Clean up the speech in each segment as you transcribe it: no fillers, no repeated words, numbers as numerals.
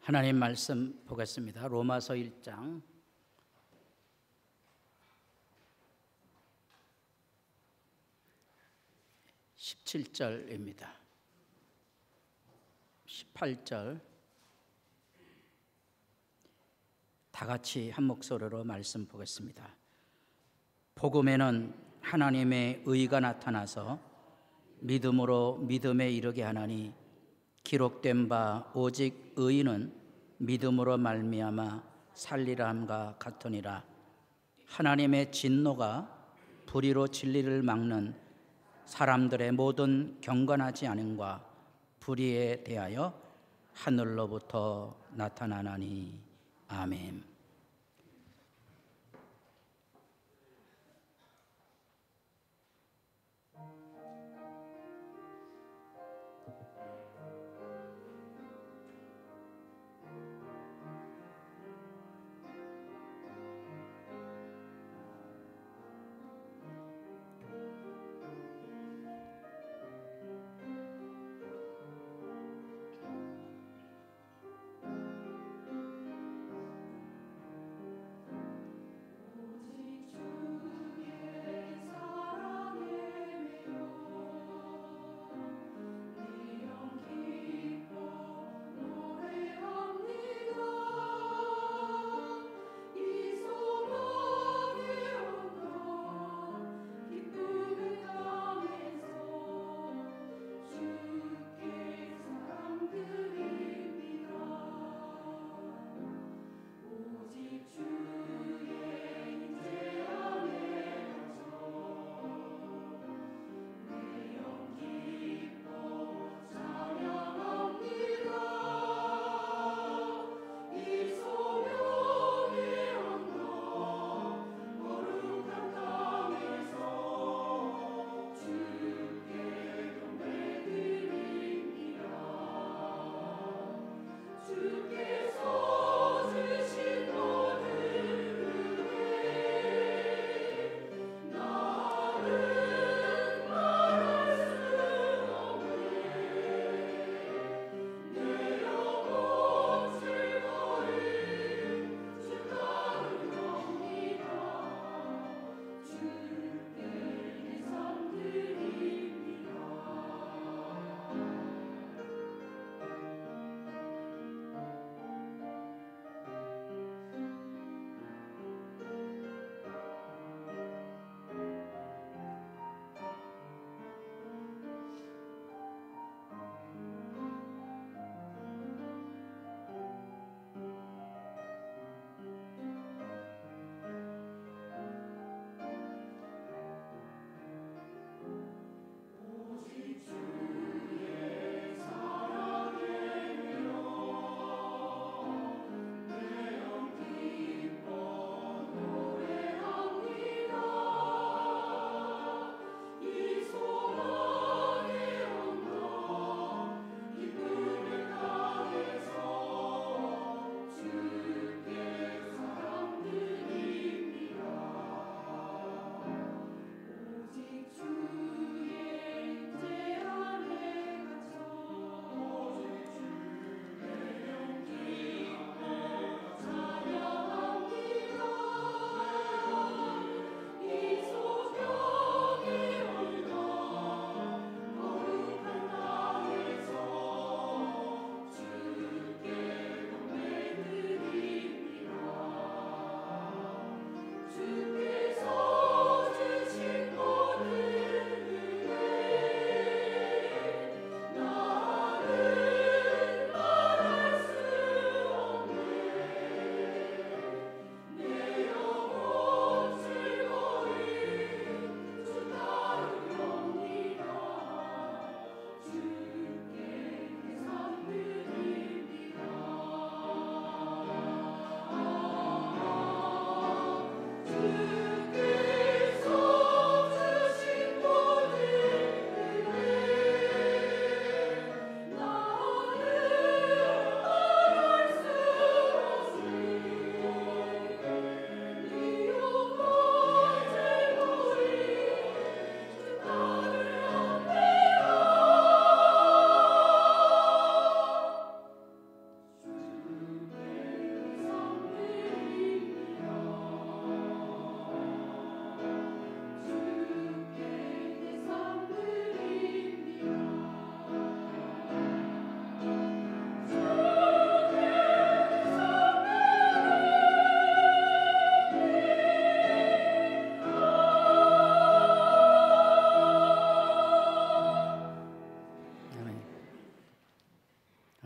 하나님 말씀 보겠습니다. 로마서 1장 17절입니다. 18절 다 같이 한 목소리로 말씀 보겠습니다. 복음에는 하나님의 의가 나타나서 믿음으로 믿음에 이르게 하나니 기록된 바 오직 의인은 믿음으로 말미암아 살리라 함과 같으니라. 하나님의 진노가 불의로 진리를 막는 사람들의 모든 경건하지 않음과 불의에 대하여 하늘로부터 나타나나니. 아멘.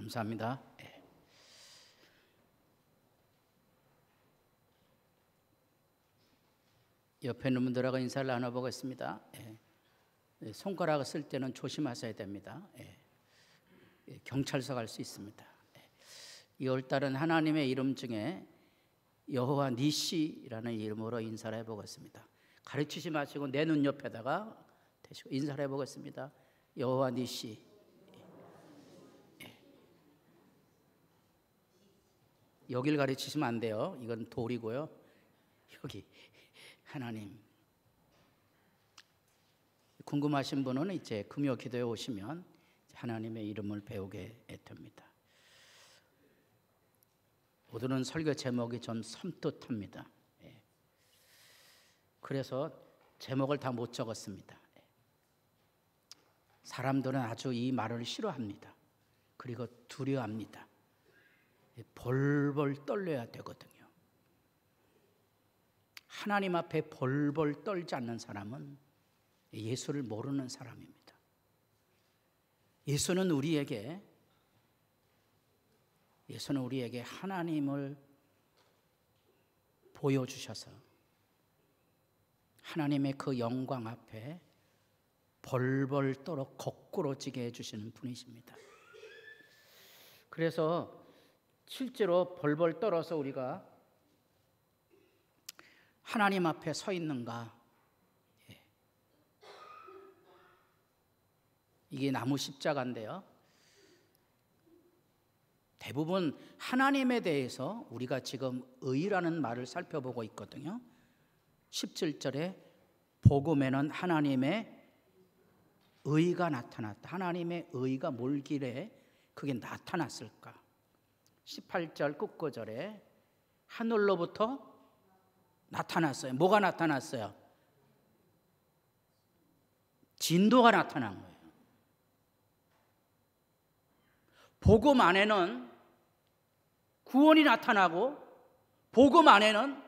감사합니다. 옆에 있는 분들하고 인사를 나눠보겠습니다. 손가락을 쓸 때는 조심하셔야 됩니다. 경찰서 갈 수 있습니다. 2월달은 하나님의 이름 중에 여호와 니시라는 이름으로 인사를 해보겠습니다. 가르치지 마시고 내 눈 옆에다가 대시고 인사를 해보겠습니다. 여호와 니시. 여길 가르치시면 안 돼요. 이건 돌이고요. 여기 하나님. 궁금하신 분은 이제 금요 기도에 오시면 하나님의 이름을 배우게 됩니다. 오늘은 설교 제목이 좀 섬뜩합니다. 그래서 제목을 다 못 적었습니다. 사람들은 아주 이 말을 싫어합니다. 그리고 두려워합니다. 벌벌 떨려야 되거든요. 하나님 앞에 벌벌 떨지 않는 사람은 예수를 모르는 사람입니다. 예수는 우리에게 하나님을 보여주셔서 하나님의 그 영광 앞에 벌벌 떨어 거꾸러지게 해주시는 분이십니다. 그래서 실제로 벌벌 떨어서 우리가 하나님 앞에 서 있는가? 이게 나무 십자가인데요. 대부분 하나님에 대해서 우리가 지금 의라는 말을 살펴보고 있거든요. 17절에 복음에는 하나님의 의가 나타났다. 하나님의 의가 뭘길래 그게 나타났을까? 18절 끝구절에 하늘로부터 나타났어요. 뭐가 나타났어요? 진도가 나타난 거예요. 복음 안에는 구원이 나타나고 복음 안에는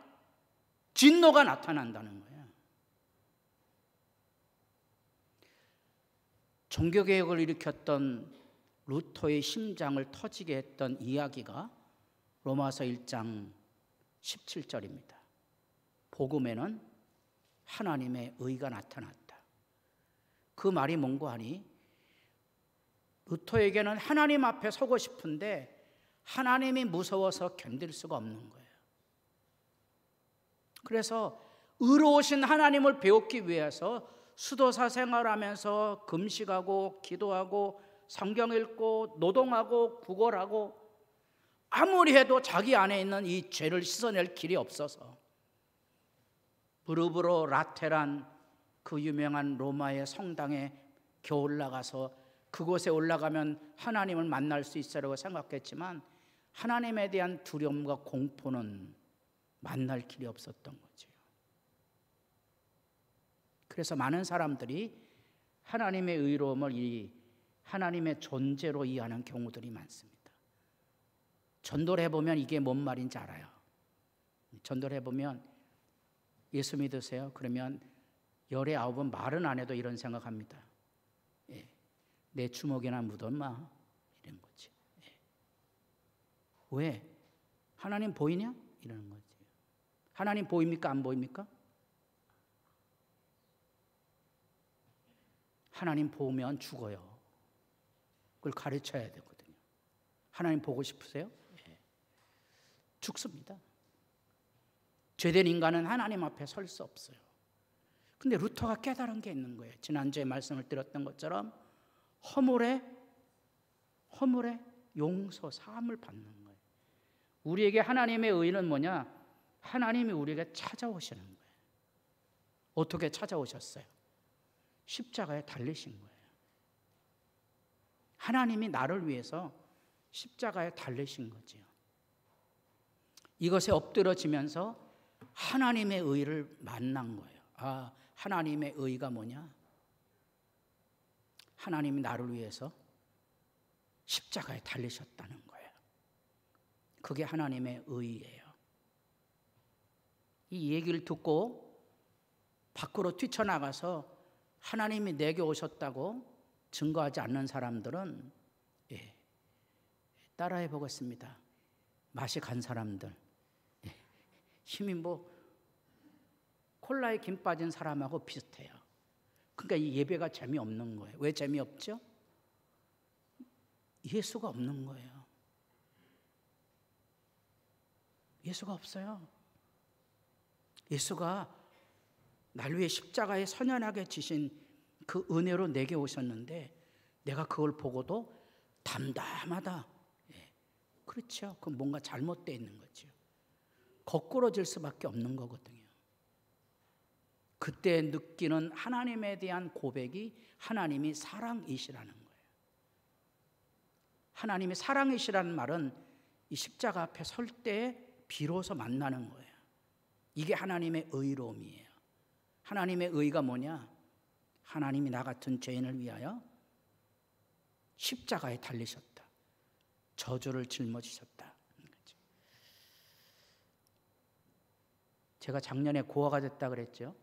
진노가 나타난다는 거예요. 종교개혁을 일으켰던 루터의 심장을 터지게 했던 이야기가 로마서 1장 17절입니다. 복음에는 하나님의 의가 나타났다. 그 말이 뭔고 하니 루터에게는 하나님 앞에 서고 싶은데 하나님이 무서워서 견딜 수가 없는 거예요. 그래서 의로우신 하나님을 배우기 위해서 수도사 생활하면서 금식하고 기도하고 성경 읽고 노동하고 구걸하고 아무리 해도 자기 안에 있는 이 죄를 씻어낼 길이 없어서 무릎으로 라테란 그 유명한 로마의 성당에 겨우 올라가서 그곳에 올라가면 하나님을 만날 수 있으라고 생각했지만 하나님에 대한 두려움과 공포는 만날 길이 없었던 거죠. 그래서 많은 사람들이 하나님의 의로움을 이 하나님의 존재로 이해하는 경우들이 많습니다. 전도를 해보면 이게 뭔 말인지 알아요. 전도를 해보면 예수 믿으세요? 그러면 열의 9은 말은 안 해도 이런 생각합니다. 내 주먹이나 묻어마 이런 거지. 왜? 하나님 보이냐? 이러는 거지. 하나님 보입니까? 안 보입니까? 하나님 보면 죽어요. 그걸 가르쳐야 되거든요. 하나님 보고 싶으세요? 죽습니다. 죄된 인간은 하나님 앞에 설 수 없어요. 근데 루터가 깨달은 게 있는 거예요. 지난주에 말씀을 드렸던 것처럼 허물에 용서, 사함을 받는 거예요. 우리에게 하나님의 의는 뭐냐? 하나님이 우리에게 찾아오시는 거예요. 어떻게 찾아오셨어요? 십자가에 달리신 거예요. 하나님이 나를 위해서 십자가에 달리신 거지요. 이것에 엎드러지면서 하나님의 의를 만난 거예요. 아, 하나님의 의가 뭐냐? 하나님이 나를 위해서 십자가에 달리셨다는 거예요. 그게 하나님의 의예요. 이 얘기를 듣고 밖으로 뛰쳐나가서 하나님이 내게 오셨다고 증거하지 않는 사람들은 따라해 보겠습니다. 맛이 간 사람들. 힘이 콜라에 김 빠진 사람하고 비슷해요. 그러니까 이 예배가 재미없는 거예요. 왜 재미없죠? 예수가 없는 거예요. 예수가 없어요. 예수가 날 위해 십자가에 선연하게 지신 그 은혜로 내게 오셨는데 내가 그걸 보고도 담담하다. 그렇죠. 그건 뭔가 잘못되어 있는 거죠. 거꾸러질 수밖에 없는 거거든요. 그때 느끼는 하나님에 대한 고백이 하나님이 사랑이시라는 거예요. 하나님이 사랑이시라는 말은 이 십자가 앞에 설 때 비로소 만나는 거예요. 이게 하나님의 의로움이에요. 하나님의 의가 뭐냐? 하나님이 나 같은 죄인을 위하여 십자가에 달리셨다. 저주를 짊어지셨다. 제가 작년에 고아가 됐다 그랬죠.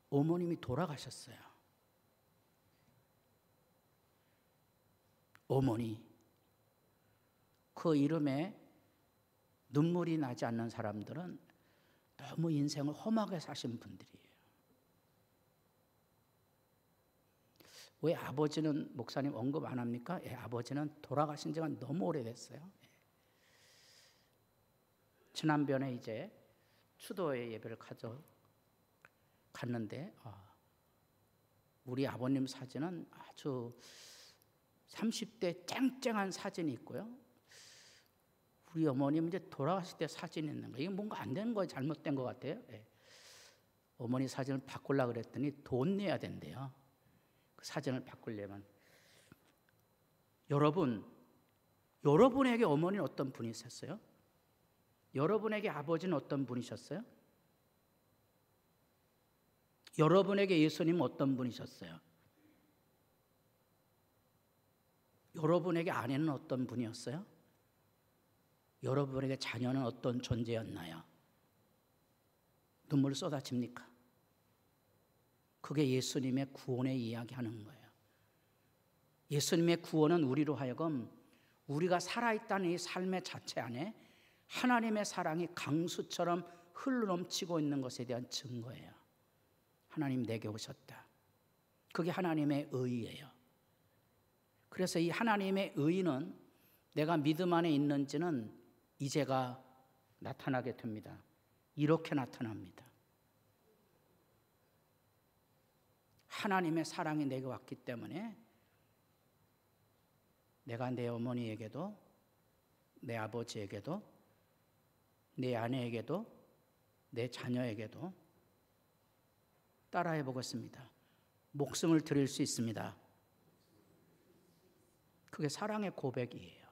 어머님이 돌아가셨어요. 어머니. 그 이름에 눈물이 나지 않는 사람들은 너무 인생을 험하게 사신 분들이에요. 왜 아버지는 목사님 언급 안 합니까? 아버지는 돌아가신 지가 너무 오래됐어요. 지난번에 이제 추도의 예배를 갔는데 우리 아버님 사진은 아주 30대 쨍쨍한 사진이 있고요. 우리 어머님 이제 돌아가실 때 사진이 있는 거예요. 이게 뭔가 안 되는 거예요. 잘못된 것 같아요. 어머니 사진을 바꾸려고 그랬더니 돈 내야 된대요. 그 사진을 바꾸려면. 여러분에게 어머니는 어떤 분이셨어요? 여러분에게 아버지는 어떤 분이셨어요? 여러분에게 예수님은 어떤 분이셨어요? 여러분에게 아내는 어떤 분이었어요? 여러분에게 자녀는 어떤 존재였나요? 눈물 쏟아집니까? 그게 예수님의 구원의 이야기하는 거예요. 예수님의 구원은 우리로 하여금 우리가 살아있다는 이 삶의 자체 안에 하나님의 사랑이 강수처럼 흘러넘치고 있는 것에 대한 증거예요. 하나님 내게 오셨다. 그게 하나님의 의예요. 그래서 이 하나님의 의는 내가 믿음 안에 있는지는 이제가 나타나게 됩니다. 이렇게 나타납니다. 하나님의 사랑이 내게 왔기 때문에 내가 내 어머니에게도 내 아버지에게도 내 아내에게도 내 자녀에게도 따라해 보겠습니다. 목숨을 드릴 수 있습니다. 그게 사랑의 고백이에요.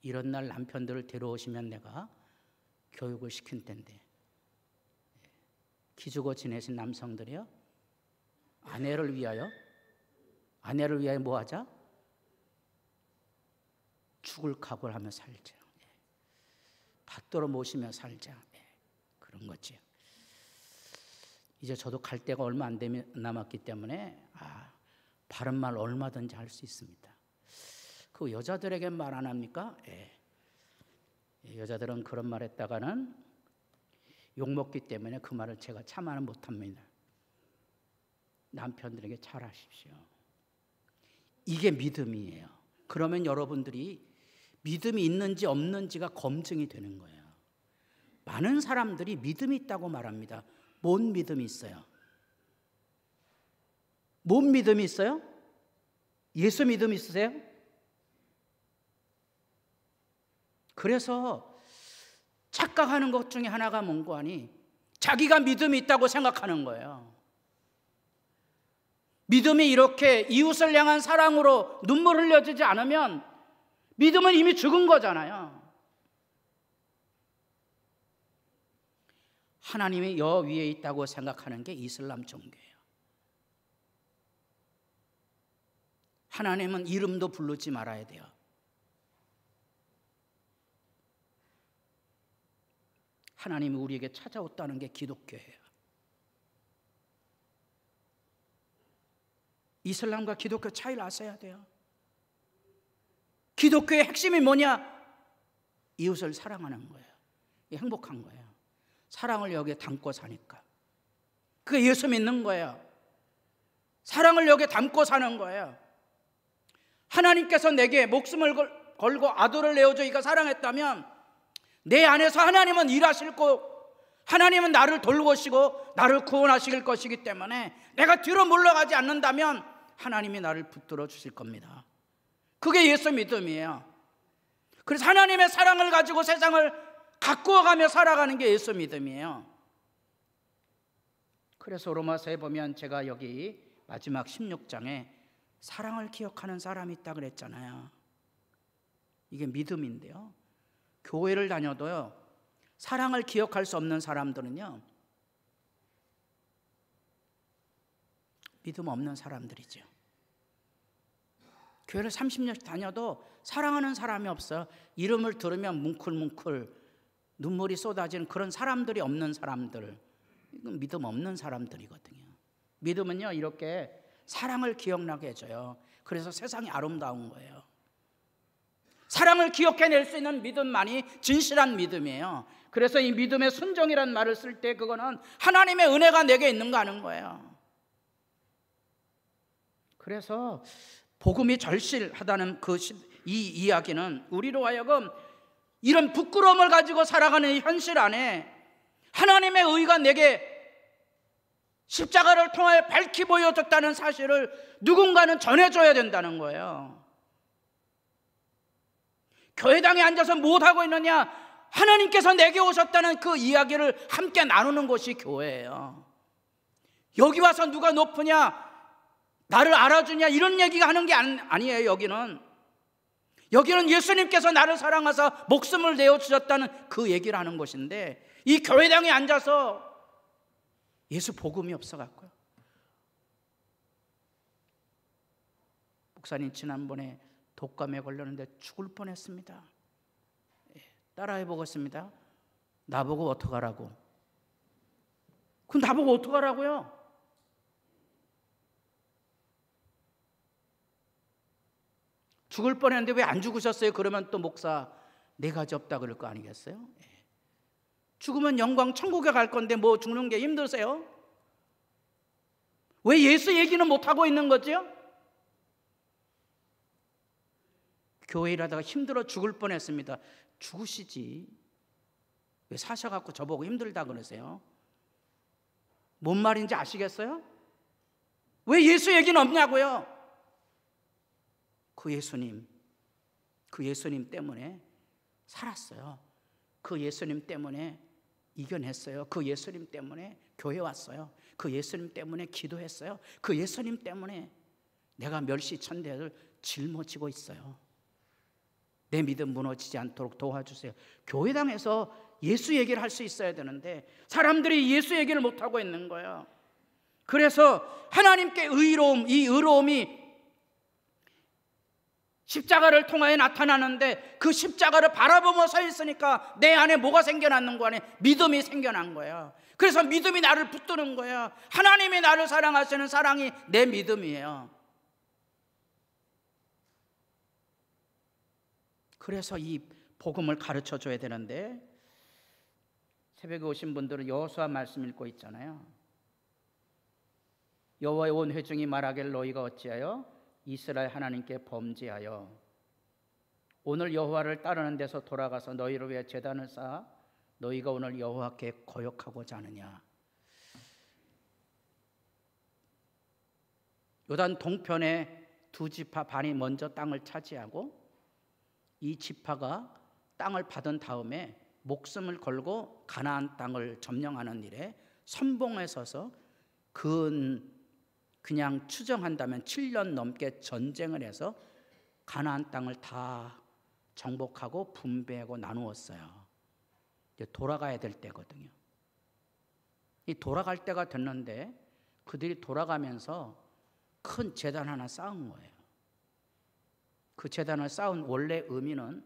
이런 날 남편들을 데려오시면 내가 교육을 시킨 텐데 기죽어 지내신 남성들이요. 아내를 위하여 뭐 하자? 죽을 각오를 하며 살자. 받들어 모시며 살자. 그런 거죠. 이제 저도 갈 때가 얼마 안 남았기 때문에 바른 말 얼마든지 할 수 있습니다. 그 여자들에게 말 안 합니까? 여자들은 그런 말 했다가는 욕먹기 때문에 그 말을 제가 참아는 못합니다. 남편들에게 잘하십시오. 이게 믿음이에요. 그러면 여러분들이 믿음이 있는지 없는지가 검증이 되는 거예요. 많은 사람들이 믿음이 있다고 말합니다. 뭔 믿음이 있어요? 뭔 믿음이 있어요? 예수 믿음 있으세요? 그래서 착각하는 것 중에 하나가 뭔고 하니 자기가 믿음이 있다고 생각하는 거예요. 믿음이 이렇게 이웃을 향한 사랑으로 눈물 흘려지지 않으면 믿음은 이미 죽은 거잖아요. 하나님이 여 위에 있다고 생각하는 게 이슬람 종교예요. 하나님은 이름도 부르지 말아야 돼요. 하나님이 우리에게 찾아왔다는 게 기독교예요. 이슬람과 기독교 차이를 아셔야 돼요. 기독교의 핵심이 뭐냐? 이웃을 사랑하는 거예요. 행복한 거예요. 사랑을 여기에 담고 사니까. 그게 예수 믿는 거예요. 사랑을 여기에 담고 사는 거예요. 하나님께서 내게 목숨을 걸고 아들을 내어주기가 사랑했다면 내 안에서 하나님은 일하실 거, 하나님은 나를 돌보시고 나를 구원하실 것이기 때문에 내가 뒤로 물러가지 않는다면 하나님이 나를 붙들어 주실 겁니다. 그게 예수 믿음이에요. 그래서 하나님의 사랑을 가지고 세상을 가꾸어가며 살아가는 게 예수 믿음이에요. 그래서 로마서에 보면 제가 여기 마지막 16장에 사랑을 기억하는 사람이 있다 그랬잖아요. 이게 믿음인데요. 교회를 다녀도요, 사랑을 기억할 수 없는 사람들은요, 믿음 없는 사람들이죠. 교회를 30년 다녀도 사랑하는 사람이 없어요. 이름을 들으면 뭉클뭉클 눈물이 쏟아지는 그런 사람들이 없는 사람들, 이건 믿음 없는 사람들이거든요. 믿음은요, 이렇게 사랑을 기억나게 해줘요. 그래서 세상이 아름다운 거예요. 사랑을 기억해낼 수 있는 믿음만이 진실한 믿음이에요. 그래서 이 믿음의 순종이라는 말을 쓸 때 그거는 하나님의 은혜가 내게 있는가 하는 거예요. 그래서 복음이 절실하다는 이 이야기는 우리로 하여금 이런 부끄러움을 가지고 살아가는 이 현실 안에 하나님의 의가 내게 십자가를 통하여 밝히 보여졌다는 사실을 누군가는 전해줘야 된다는 거예요. 교회당에 앉아서 무엇하고 있느냐? 하나님께서 내게 오셨다는 그 이야기를 함께 나누는 것이 교회예요. 여기 와서 누가 높으냐, 나를 알아주냐, 이런 얘기가 하는 게 아니에요. 여기는 예수님께서 나를 사랑하사 목숨을 내어주셨다는 그 얘기를 하는 것인데, 이 교회당에 앉아서 예수 복음이 없어갖고요. 목사님 지난번에 독감에 걸렸는데 죽을 뻔했습니다. 따라해 보겠습니다. 나보고 어떡하라고? 그럼 나보고 어떡하라고요? 죽을 뻔했는데 왜 안 죽으셨어요? 그러면 또 목사 네 가지 없다 그럴 거 아니겠어요? 죽으면 영광 천국에 갈 건데 뭐 죽는 게 힘드세요? 왜 예수 얘기는 못하고 있는 거죠? 교회 일하다가 힘들어 죽을 뻔했습니다. 죽으시지. 왜 사셔갖고 저보고 힘들다 그러세요? 뭔 말인지 아시겠어요? 왜 예수 얘기는 없냐고요? 그 예수님 때문에 살았어요. 그 예수님 때문에 이겨냈어요. 그 예수님 때문에 교회 왔어요. 그 예수님 때문에 기도했어요. 그 예수님 때문에 내가 멸시천대를 짊어지고 있어요. 내 믿음 무너지지 않도록 도와주세요. 교회당에서 예수 얘기를 할 수 있어야 되는데 사람들이 예수 얘기를 못하고 있는 거예요. 그래서 하나님께 의로움, 이 의로움이 십자가를 통하여 나타나는데 그 십자가를 바라보며 서 있으니까 내 안에 뭐가 생겨났는 거 안에 믿음이 생겨난 거예요. 그래서 믿음이 나를 붙드는 거예요. 하나님이 나를 사랑하시는 사랑이 내 믿음이에요. 그래서 이 복음을 가르쳐 줘야 되는데 새벽에 오신 분들은 여호수아 말씀 읽고 있잖아요. 여호와의 온 회중이 말하길 너희가 어찌하여 이스라엘 하나님께 범죄하여 오늘 여호와를 따르는 데서 돌아가서 너희를 위해 제단을 쌓아 너희가 오늘 여호와께 거역하고자 하느냐. 요단 동편에 두 지파 반이 먼저 땅을 차지하고 이 지파가 땅을 받은 다음에 목숨을 걸고 가나안 땅을 점령하는 일에 선봉에 서서 그냥 추정한다면 7년 넘게 전쟁을 해서 가나안 땅을 다 정복하고 분배하고 나누었어요. 이제 돌아가야 될 때거든요. 이 돌아갈 때가 됐는데 그들이 돌아가면서 큰 제단 하나 쌓은 거예요. 그 제단을 쌓은 원래 의미는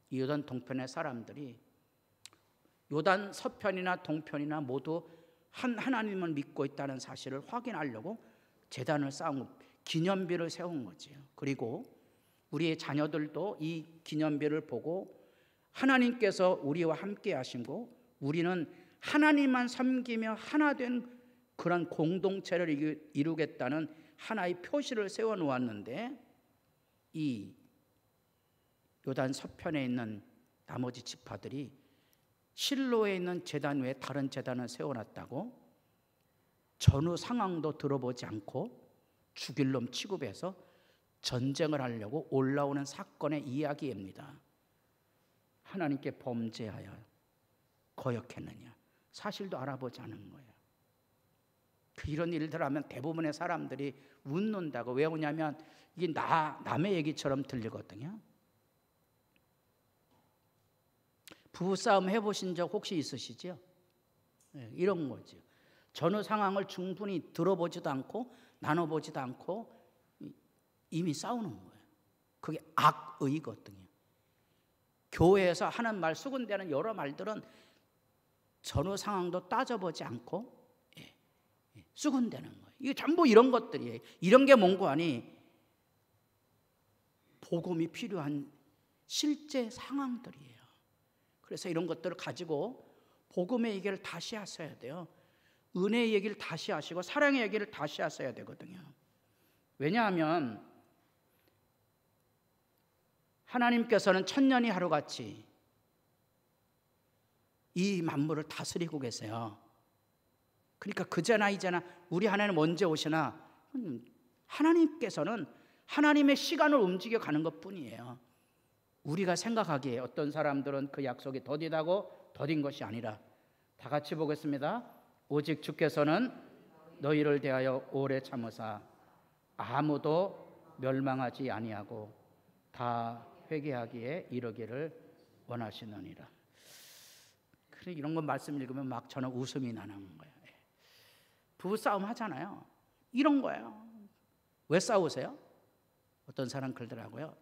이 요단 동편의 사람들이 요단 서편이나 동편이나 모두 한 하나님을 믿고 있다는 사실을 확인하려고 제단을 쌓은 기념비를 세운 거지요. 그리고 우리의 자녀들도 이 기념비를 보고 하나님께서 우리와 함께 하시고 우리는 하나님만 섬기며 하나 된 그런 공동체를 이루겠다는 하나의 표시를 세워 놓았는데, 이 요단 서편에 있는 나머지 지파들이 실로에 있는 제단 외에 다른 제단을 세워놨다고 전후 상황도 들어보지 않고 죽일 놈 취급해서 전쟁을 하려고 올라오는 사건의 이야기입니다. 하나님께 범죄하여 거역했느냐? 사실도 알아보지 않은 거예요. 이런 일들 하면 대부분의 사람들이 웃는다고. 왜 웃냐면 이게 남의 얘기처럼 들리거든요. 부부싸움 해보신 적 혹시 있으시죠? 네, 이런 거죠. 전후 상황을 충분히 들어보지도 않고 나눠보지도 않고 이미 싸우는 거예요. 그게 악의거든요. 교회에서 하는 말, 수군대는 여러 말들은 전후 상황도 따져보지 않고 수군대는 거예요. 이게 전부 이런 것들이에요. 이런 게 뭔고 하니 복음이 필요한 실제 상황들이에요. 그래서 이런 것들을 가지고 복음의 얘기를 다시 하셔야 돼요. 은혜의 얘기를 다시 하시고 사랑의 얘기를 다시 하셔야 되거든요. 왜냐하면 하나님께서는 천년이 하루같이 이 만물을 다스리고 계세요. 그러니까 그제나 이제나 우리 하나님 언제 오시나, 하나님께서는 하나님의 시간을 움직여 가는 것뿐이에요. 우리가 생각하기에 어떤 사람들은 그 약속이 더디다고 더딘 것이 아니라, 다 같이 보겠습니다. 오직 주께서는 너희를 대하여 오래 참으사 아무도 멸망하지 아니하고 다 회개하기에 이르기를 원하시느니라. 그래, 이런 건 말씀 읽으면 막 저는 웃음이 나는 거예요. 부부싸움 하잖아요. 이런 거예요. 왜 싸우세요? 어떤 사람 그러더라고요.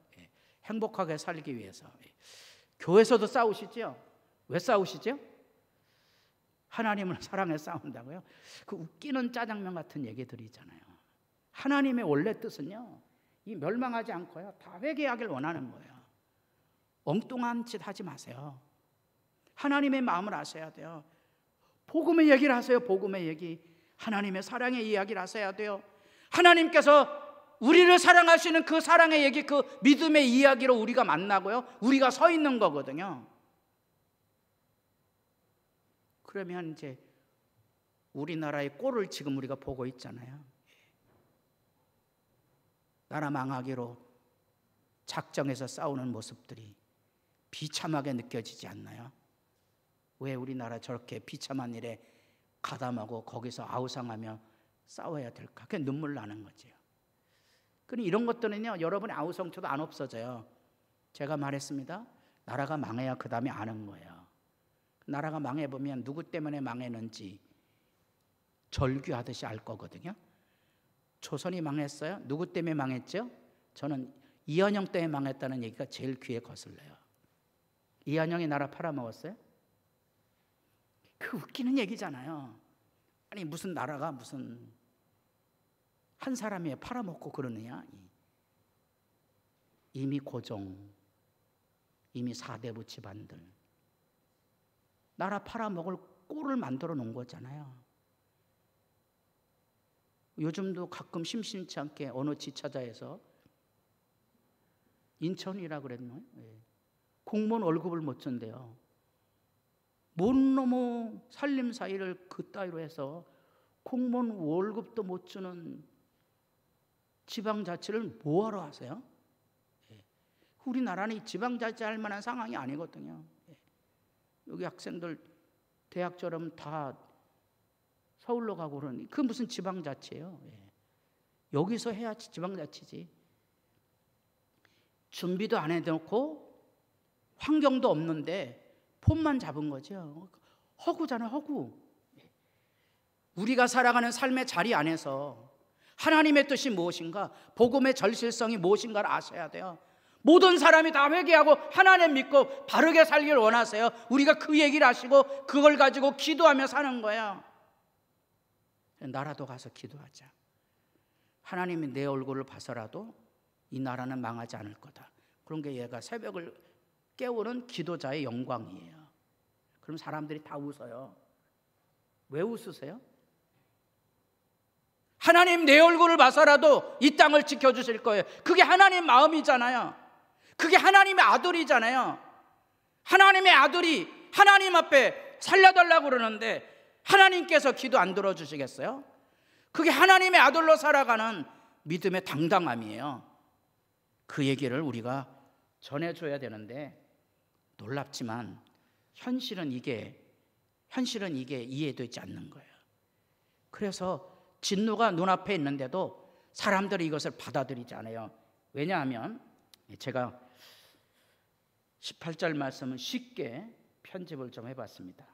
행복하게 살기 위해서. 교회에서도 싸우시죠? 왜 싸우시죠? 하나님을 사랑해 싸운다고요? 그 웃기는 짜장면 같은 얘기들이잖아요. 하나님의 원래 뜻은요, 이 멸망하지 않고요, 다 회개하길 원하는 거예요. 엉뚱한 짓 하지 마세요. 하나님의 마음을 아셔야 돼요. 복음의 얘기를 하세요. 복음의 얘기. 하나님의 사랑의 이야기를 하셔야 돼요. 하나님께서 우리를 사랑하시는 그 사랑의 얘기, 그 믿음의 이야기로 우리가 만나고요, 우리가 서 있는 거거든요. 그러면 이제 우리나라의 꼴을 지금 우리가 보고 있잖아요. 나라 망하기로 작정해서 싸우는 모습들이 비참하게 느껴지지 않나요? 왜 우리나라 저렇게 비참한 일에 가담하고 거기서 아우성하며 싸워야 될까? 그게 눈물 나는 거죠. 그러니 이런 것들은요, 여러분의 아우성쳐도 안 없어져요. 제가 말했습니다. 나라가 망해야 그 다음에 아는 거예요. 나라가 망해보면 누구 때문에 망했는지 절규하듯이 알 거거든요. 조선이 망했어요? 누구 때문에 망했죠? 저는 이한영 때문에 망했다는 얘기가 제일 귀에 거슬려요. 이한영이 나라 팔아먹었어요? 그 웃기는 얘기잖아요. 아니 무슨 나라가 무슨 한 사람이 팔아먹고 그러느냐. 이미 고종, 이미 사대부 집안들 나라 팔아먹을 꼴을 만들어 놓은 거잖아요. 요즘도 가끔 심심치 않게 어느 지차자에서, 인천이라 그랬나요? 공무원 월급을 못 준대요. 뭔 놈의 살림사이를 그따위로 해서 공무원 월급도 못 주는 지방자치를 뭐하러 하세요? 우리나라는 지방자치 할 만한 상황이 아니거든요. 여기 학생들 대학 졸업하면 다 서울로 가고 그러니 그건 무슨 지방자치예요? 여기서 해야 지방자치지. 준비도 안 해놓고 환경도 없는데 폰만 잡은 거죠. 허구잖아요, 허구. 우리가 살아가는 삶의 자리 안에서 하나님의 뜻이 무엇인가, 복음의 절실성이 무엇인가를 아셔야 돼요. 모든 사람이 다 회개하고 하나님 믿고 바르게 살기를 원하세요. 우리가 그 얘기를 하시고 그걸 가지고 기도하며 사는 거예요. 나라도 가서 기도하자. 하나님이 내 얼굴을 봐서라도 이 나라는 망하지 않을 거다. 그런 게 얘가 새벽을 깨우는 기도자의 영광이에요. 그럼 사람들이 다 웃어요. 왜 웃으세요? 하나님 내 얼굴을 봐서라도 이 땅을 지켜주실 거예요. 그게 하나님 마음이잖아요. 그게 하나님의 아들이잖아요. 하나님의 아들이 하나님 앞에 살려달라고 그러는데 하나님께서 기도 안 들어주시겠어요? 그게 하나님의 아들로 살아가는 믿음의 당당함이에요. 그 얘기를 우리가 전해줘야 되는데 놀랍지만 현실은 이게 이해되지 않는 거예요. 그래서 진노가 눈앞에 있는데도 사람들이 이것을 받아들이지 않아요. 왜냐하면 제가 18절 말씀은 쉽게 편집을 좀 해봤습니다.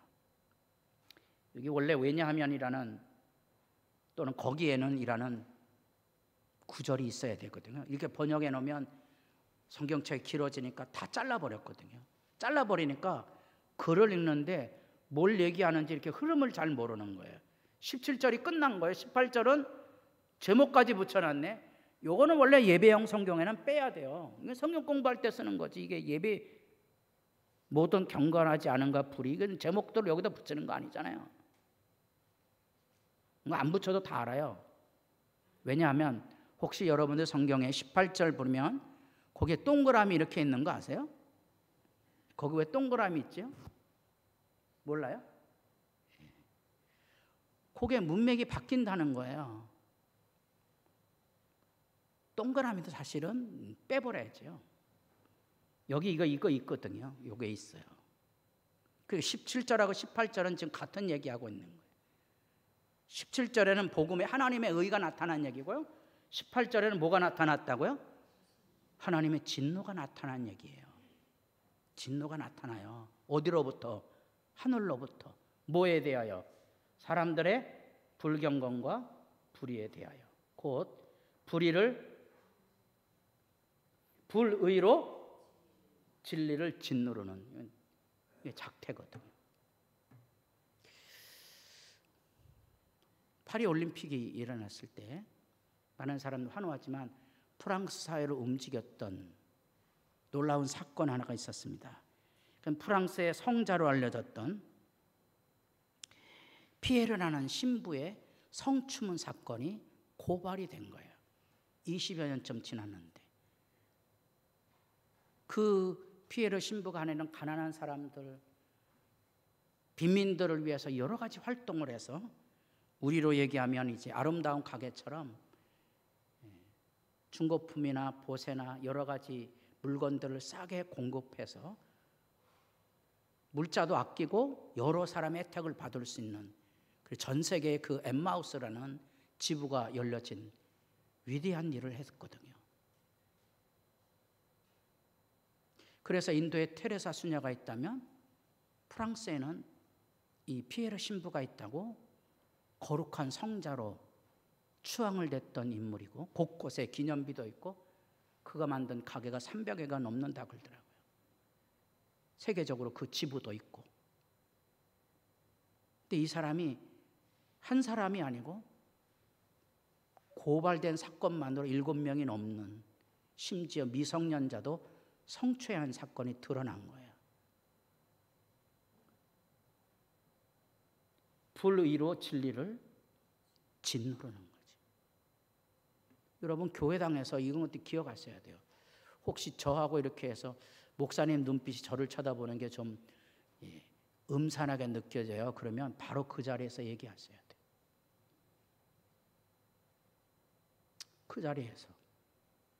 여기 원래 왜냐하면이라는 또는 거기에는 이라는 구절이 있어야 되거든요. 이렇게 번역해 놓으면 성경책이 길어지니까 다 잘라버렸거든요. 잘라버리니까 글을 읽는데 뭘 얘기하는지 이렇게 흐름을 잘 모르는 거예요. 17절이 끝난 거예요. 18절은 제목까지 붙여놨네. 요거는 원래 예배형 성경에는 빼야 돼요. 이게 성경 공부할 때 쓰는 거지. 이게 예배 모든 경건하지 않은가 불이, 이건 제목들을 여기다 붙이는 거 아니잖아요. 이거 안 붙여도 다 알아요. 왜냐하면 혹시 여러분들 성경에 18절 보면 거기에 동그라미 이렇게 있는 거 아세요? 거기 왜 동그라미 있죠? 몰라요? 거기에 문맥이 바뀐다는 거예요. 동그라미도 사실은 빼버려야죠. 여기 이거 있거든요. 이게 있어요. 그 17절하고 18절은 지금 같은 얘기하고 있는 거예요. 17절에는 복음에 하나님의 의가 나타난 얘기고요. 18절에는 뭐가 나타났다고요? 하나님의 진노가 나타난 얘기예요. 진노가 나타나요. 어디로부터? 하늘로부터. 뭐에 대하여? 사람들의 불경건과 불의에 대하여. 곧 불의로 진리를 짓누르는 작태거든요. 파리 올림픽이 일어났을 때 많은 사람들 환호하지만 프랑스 사회를 움직였던 놀라운 사건 하나가 있었습니다. 프랑스의 성자로 알려졌던 피에르라는 신부의 성추문 사건이 고발이 된 거예요. 20여 년쯤 지났는데 그 피에르 신부가 하는 가난한 사람들, 빈민들을 위해서 여러 가지 활동을 해서 우리로 얘기하면 이제 아름다운 가게처럼 중고품이나 보세나 여러 가지 물건들을 싸게 공급해서 물자도 아끼고 여러 사람의 혜택을 받을 수 있는 전 세계의 그 엠마우스라는 지부가 열려진 위대한 일을 했거든요. 그래서 인도에 테레사 수녀가 있다면 프랑스에는 이 피에르 신부가 있다고 거룩한 성자로 추앙을 냈던 인물이고 곳곳에 기념비도 있고 그가 만든 가게가 300개가 넘는다 그러더라고요. 세계적으로 그 지부도 있고. 근데 이 사람이 한 사람이 아니고 고발된 사건만으로 7명이 넘는, 심지어 미성년자도 성추행한 사건이 드러난 거예요. 불의로 진리를 짓누르는 거지. 여러분 교회당에서 이런 것도 기억하셔야 돼요. 혹시 저하고 이렇게 해서 목사님 눈빛이 저를 쳐다보는 게 좀 음산하게 느껴져요. 그러면 바로 그 자리에서 얘기하셔야 돼요. 그 자리에서.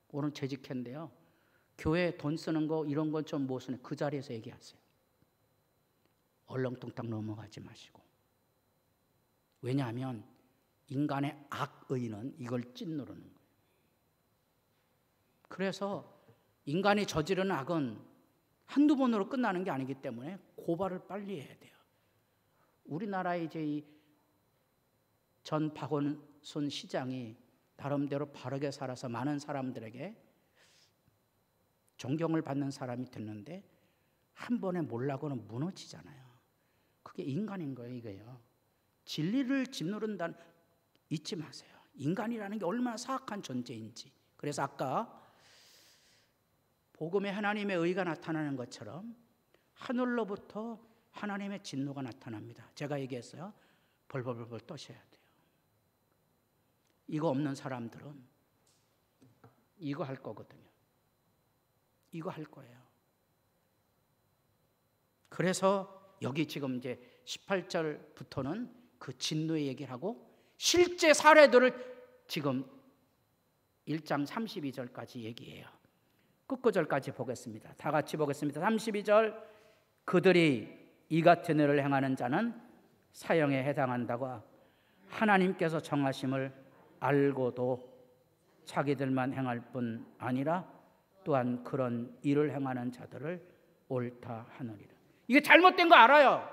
오늘 재직회인데요. 교회 돈 쓰는 거 이런 건 좀 못 쓰네. 그 자리에서 얘기하세요. 얼렁뚱땅 넘어가지 마시고. 왜냐하면 인간의 악의는 이걸 짓누르는 거예요. 그래서 인간이 저지르는 악은 한두 번으로 끝나는 게 아니기 때문에 고발을 빨리 해야 돼요. 우리나라의 이제 이 전 박원순 시장이 나름대로 바르게 살아서 많은 사람들에게 존경을 받는 사람이 됐는데 한 번에 몰락하고는 무너지잖아요. 그게 인간인 거예요, 이거요. 진리를 짓누른다는 잊지 마세요. 인간이라는 게 얼마나 사악한 존재인지. 그래서 아까 복음에 하나님의 의가 나타나는 것처럼 하늘로부터 하나님의 진노가 나타납니다. 제가 얘기했어요. 벌벌벌 떠셔야 돼요. 이거 없는 사람들은 이거 할 거거든요. 이거 할 거예요. 그래서 여기 지금 이제 18절부터는 그 진노의 얘기를 하고 실제 사례들을 지금 1장 32절까지 얘기해요. 끝구절까지 보겠습니다. 다 같이 보겠습니다. 32절, 그들이 이 같은 일을 행하는 자는 사형에 해당한다고 하나님께서 정하심을 알고도 자기들만 행할 뿐 아니라 또한 그런 일을 행하는 자들을 옳다 하느니라. 이게 잘못된 거 알아요.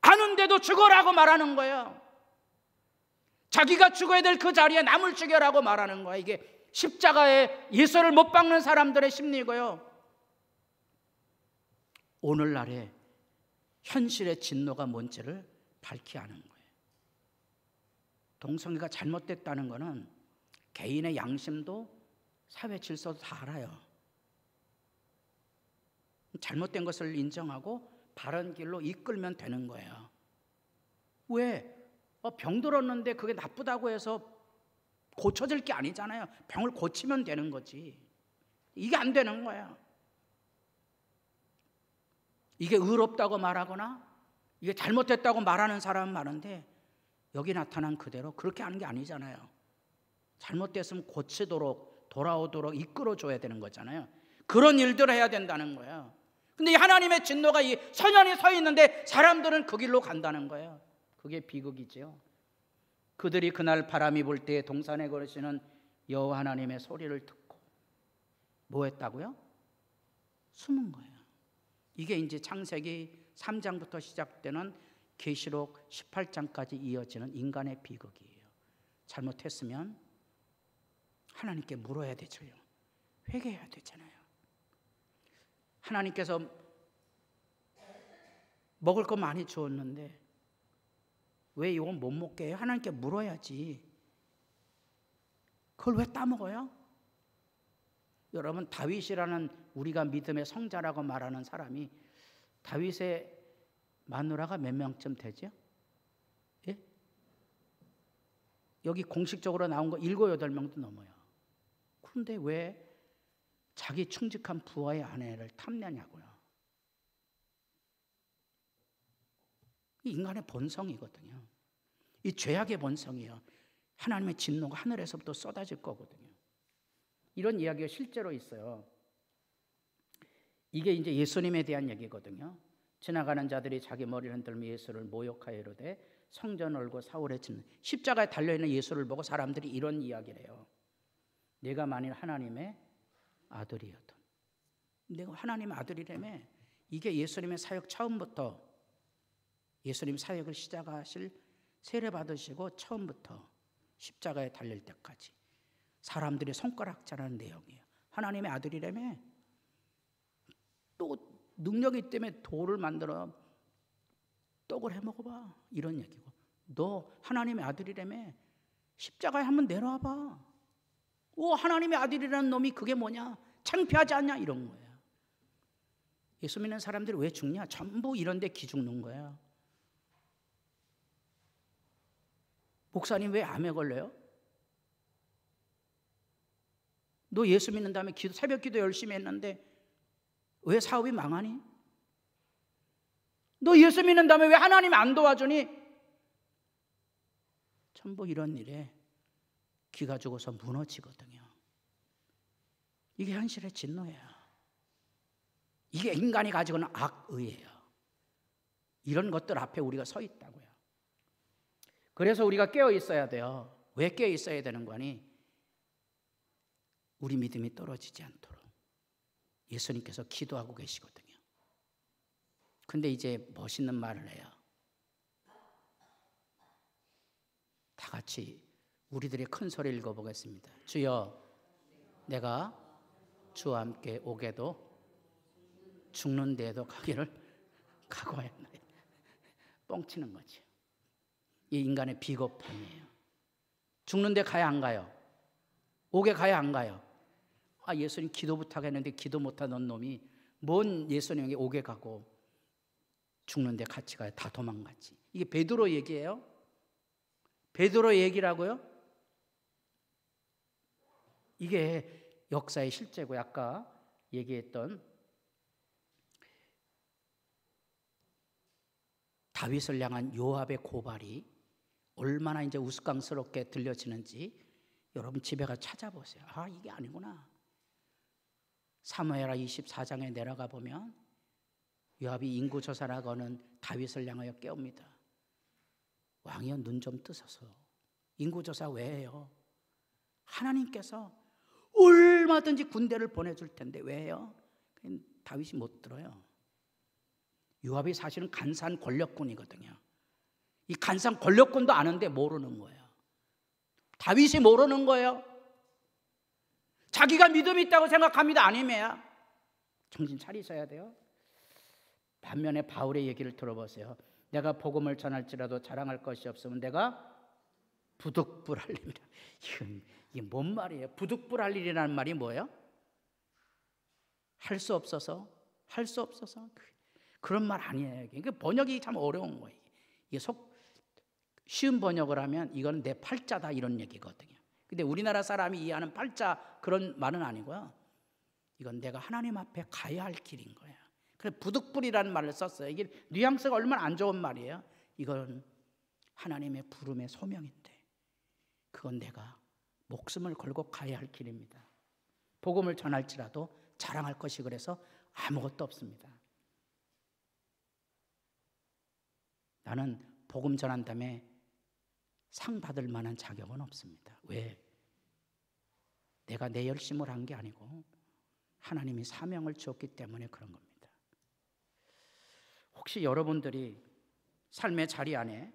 아는데도 죽어라고 말하는 거예요. 자기가 죽어야 될 그 자리에 남을 죽여라고 말하는 거예요. 이게 십자가에 예수를 못 박는 사람들의 심리고요. 오늘날의 현실의 진노가 뭔지를 밝히 아는 거예요. 동성애가 잘못됐다는 것은 개인의 양심도 사회 질서도 다 알아요. 잘못된 것을 인정하고 바른 길로 이끌면 되는 거예요. 왜? 병들었는데 그게 나쁘다고 해서 고쳐질 게 아니잖아요. 병을 고치면 되는 거지. 이게 안 되는 거야. 이게 의롭다고 말하거나 이게 잘못됐다고 말하는 사람은 많은데 여기 나타난 그대로 그렇게 하는 게 아니잖아요. 잘못됐으면 고치도록 돌아오도록 이끌어줘야 되는 거잖아요. 그런 일들을 해야 된다는 거예요. 근데 이 하나님의 진노가 이 선연이 서 있는데 사람들은 그 길로 간다는 거예요. 그게 비극이죠. 그들이 그날 바람이 불 때 동산에 걸으시는 여호와 하나님의 소리를 듣고 뭐 했다고요? 숨은 거예요. 이게 이제 창세기 3장부터 시작되는 계시록 18장까지 이어지는 인간의 비극이에요. 잘못했으면 하나님께 물어야 되죠. 회개해야 되잖아요. 하나님께서 먹을 거 많이 주었는데 왜 이건 못 먹게 해요? 하나님께 물어야지. 그걸 왜 따먹어요? 여러분, 다윗이라는 우리가 믿음의 성자라고 말하는 사람이 다윗의 마누라가 몇 명쯤 되죠? 예? 여기 공식적으로 나온 거 7, 8명도 넘어요. 그런데 왜 자기 충직한 부하의 아내를 탐내냐고요. 이 인간의 본성이거든요. 이 죄악의 본성이에요. 하나님의 진노가 하늘에서부터 쏟아질 거거든요. 이런 이야기가 실제로 있어요. 이게 이제 예수님에 대한 얘기거든요. 지나가는 자들이 자기 머리를 흔들며 예수를 모욕하여 이르되 성전을 얼고 사울에 치는, 십자가에 달려있는 예수를 보고 사람들이 이런 이야기를 해요. 내가 만일 하나님의 아들이었던, 내가 하나님의 아들이라며. 이게 예수님의 사역 처음부터, 예수님 사역을 시작하실 세례 받으시고 처음부터 십자가에 달릴 때까지 사람들이 손가락질하는 내용이에요. 하나님의 아들이라며. 또 능력이 있기 때문에 돌을 만들어 떡을 해먹어봐, 이런 얘기고. 너 하나님의 아들이라며 십자가에 한번 내려와봐. 오, 하나님의 아들이라는 놈이 그게 뭐냐, 창피하지 않냐, 이런 거예요. 예수 믿는 사람들이 왜 죽냐? 전부 이런 데 기죽는 거예요. 목사님 왜 암에 걸려요? 너 예수 믿는 다음에 새벽 기도 열심히 했는데 왜 사업이 망하니? 너 예수 믿는 다음에 왜 하나님 안 도와주니? 전부 이런 일에 기가 죽어서 무너지거든요. 이게 현실의 진노예요. 이게 인간이 가지고 있는 악의예요. 이런 것들 앞에 우리가 서 있다고요. 그래서 우리가 깨어 있어야 돼요. 왜 깨어 있어야 되는 거니? 우리 믿음이 떨어지지 않도록 예수님께서 기도하고 계시거든요. 근데 이제 멋있는 말을 해요. 다 같이 우리들의 큰 소리 읽어보겠습니다. 주여, 내가 주와 함께 오게도 죽는 데에도 가기를 각오하였나이다. 뻥치는 거죠. 이 인간의 비겁함이에요. 죽는데 가야 안 가요? 옥에 가야 안 가요? 아, 예수님 기도 부탁했는데 기도 못하는 놈이 뭔 예수님에게 옥에 가고 죽는데 같이 가요? 다 도망갔지. 이게 베드로 얘기예요? 베드로 얘기라고요? 이게 역사의 실제고, 아까 얘기했던 다윗을 향한 요압의 고발이 얼마나 이제 우스꽝스럽게 들려지는지 여러분 집에 가서 찾아보세요. 아, 이게 아니구나. 사무엘하 24장에 내려가 보면 요압이 인구조사라고는 다윗을 향하여 깨웁니다. 왕이여, 눈 좀 뜨소서. 인구조사 왜 해요? 하나님께서 얼마든지 군대를 보내줄 텐데 왜 해요? 다윗이 못 들어요. 요압이 사실은 간사한 권력군이거든요. 이 간사한 권력군도 아는데 모르는 거예요. 다윗이 모르는 거예요. 자기가 믿음이 있다고 생각합니다. 아니면 정신 차리셔야 돼요. 반면에 바울의 얘기를 들어보세요. 내가 복음을 전할지라도 자랑할 것이 없으면 내가 부득불할림이라. 이게 뭔 말이에요? 부득불할 일이라는 말이 뭐예요? 할 수 없어서, 할 수 없어서. 그런 말 아니에요. 이게 번역이 참 어려운 거예요. 이게 쉬운 번역을 하면 이건 내 팔자다 이런 얘기거든요. 근데 우리나라 사람이 이해하는 팔자 그런 말은 아니고요. 이건 내가 하나님 앞에 가야 할 길인 거예요. 그래서 부득불이라는 말을 썼어요. 이게 뉘앙스가 얼마나 안 좋은 말이에요. 이건 하나님의 부름의 소명인데 그건 내가 목숨을 걸고 가야 할 길입니다. 복음을 전할지라도 자랑할 것이 그래서 아무것도 없습니다. 나는 복음 전한 다음에 상 받을 만한 자격은 없습니다. 왜? 내가 내 열심을 한 게 아니고 하나님이 사명을 주었기 때문에 그런 겁니다. 혹시 여러분들이 삶의 자리 안에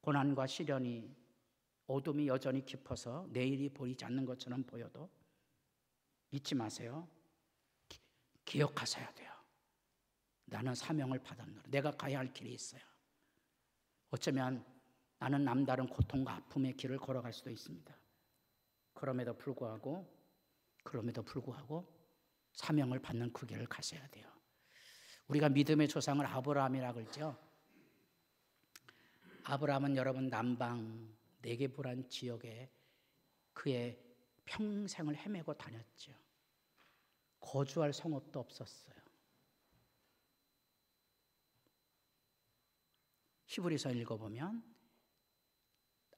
고난과 시련이 어둠이 여전히 깊어서 내일이 보이지 않는 것처럼 보여도 잊지 마세요. 기억하셔야 돼요. 나는 사명을 받았노라. 내가 가야 할 길이 있어요. 어쩌면 나는 남다른 고통과 아픔의 길을 걸어갈 수도 있습니다. 그럼에도 불구하고 사명을 받는 그 길을 가셔야 돼요. 우리가 믿음의 조상을 아브라함이라고 그러죠. 아브라함은 여러분 남방 네게부란 지역에 그의 평생을 헤매고 다녔죠. 거주할 성읍도 없었어요. 히브리서 읽어보면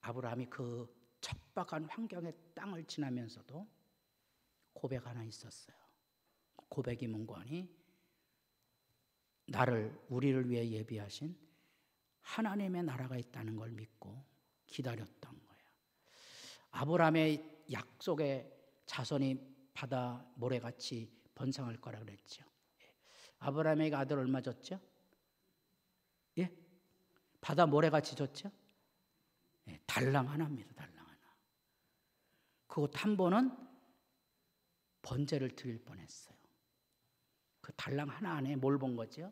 아브라함이 그 척박한 환경의 땅을 지나면서도 고백 하나 있었어요. 고백이 뭔가니 우리를 위해 예비하신 하나님의 나라가 있다는 걸 믿고 기다렸던 거예요. 아브라함의 약속의 자손이 바다 모래같이 번성할 거라 그랬죠. 아브라함에게 아들 얼마 줬죠? 예? 바다 모래같이 줬죠? 예, 달랑 하나입니다. 달랑 하나. 그거 한 번은 번제를 드릴 뻔했어요. 그 달랑 하나 안에 뭘 본 거죠?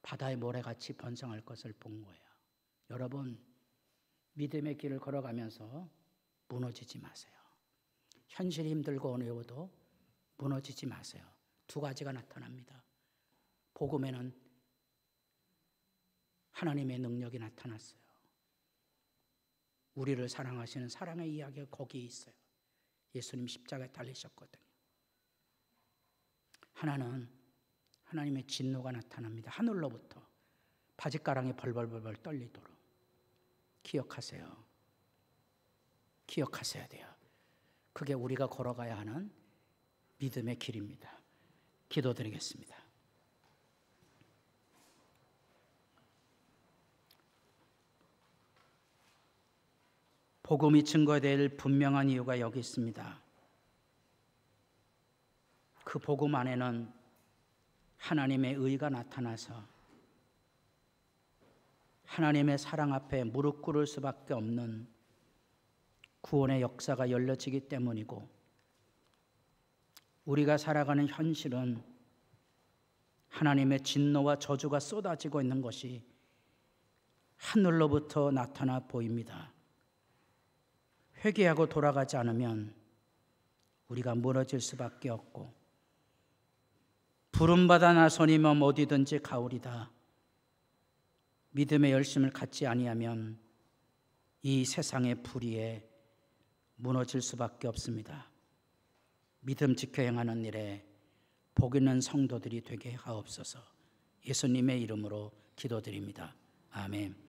바다의 모래같이 번성할 것을 본 거예요. 여러분, 믿음의 길을 걸어가면서 무너지지 마세요. 현실이 힘들고 어려워도 무너지지 마세요. 두 가지가 나타납니다. 복음에는 하나님의 능력이 나타났어요. 우리를 사랑하시는 사랑의 이야기가 거기에 있어요. 예수님 십자가에 달리셨거든요. 하나는 하나님의 진노가 나타납니다. 하늘로부터 바짓가랑이 벌벌벌 떨리도록. 기억하세요. 기억하셔야 돼요. 그게 우리가 걸어가야 하는 믿음의 길입니다. 기도드리겠습니다. 복음이 증거될 분명한 이유가 여기 있습니다. 그 복음 안에는 하나님의 의가 나타나서 하나님의 사랑 앞에 무릎 꿇을 수밖에 없는 구원의 역사가 열려지기 때문이고, 우리가 살아가는 현실은 하나님의 진노와 저주가 쏟아지고 있는 것이 하늘로부터 나타나 보입니다. 회개하고 돌아가지 않으면 우리가 무너질 수밖에 없고, 부름받아 나서니면 어디든지 가오리다. 믿음의 열심을 갖지 아니하면 이 세상의 불의에 무너질 수밖에 없습니다. 믿음 지켜 행하는 일에 복 있는 성도들이 되게 하옵소서. 예수님의 이름으로 기도드립니다. 아멘.